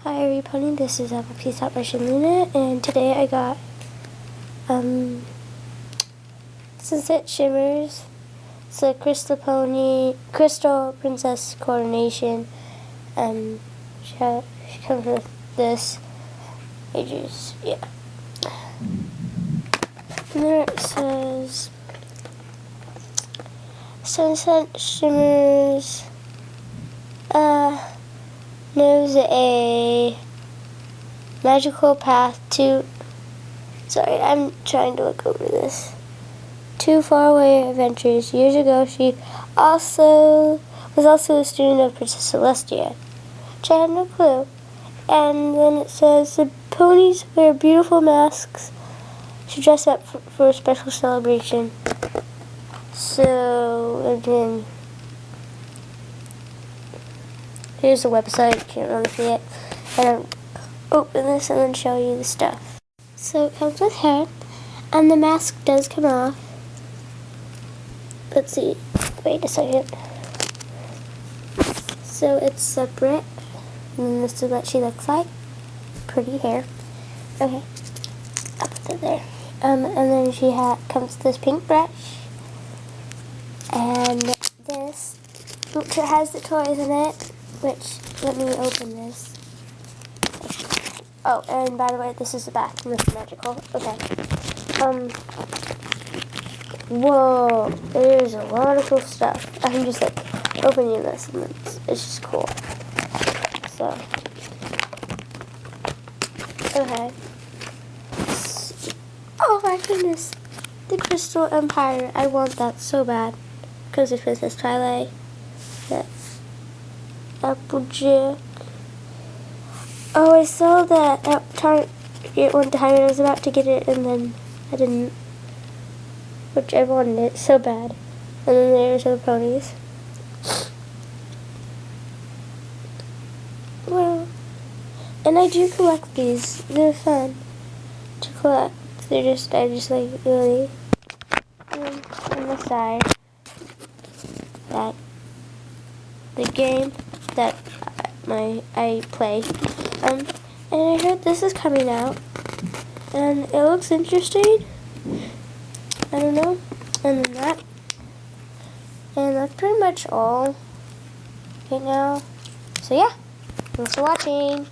Hi everybody, this is Applepiece Luna, and today I got Sunset Shimmers. It's a Crystal Princess coordination. She comes with this pages, yeah. And there it says Sunset Shimmers knows a magical path to, sorry, I'm trying to look over this, to faraway adventures. Years ago, she was also a student of Princess Celestia. Which I had no clue. And then it says, the ponies wear beautiful masks to dress up for a special celebration. So, again, here's the website, can't really see it. And I'll open this and then show you the stuff. So it comes with her, and the mask does come off. Let's see, wait a second. So it's separate, and then this is what she looks like. Pretty hair. Okay, I'll put that there. And then she comes with this pink brush, and this, which has the toys in it. Which, let me open this. Oh, and by the way, this is the back. It's magical. Okay. Whoa, there's a lot of cool stuff. I'm just like opening this, and it's just cool. So, okay. Oh my goodness, the Crystal Empire. I want that so bad because of Princess Twilight. That Applejack. Oh, I saw that at Target one time and I was about to get it and then I didn't. Which I wanted it so bad. And then there's the ponies. Well, and I do collect these. They're fun to collect. I just like really. And on the side, that the game that I play, and I heard this is coming out, and it looks interesting. I don't know, and then that, and that's pretty much all right now. So yeah, thanks for watching.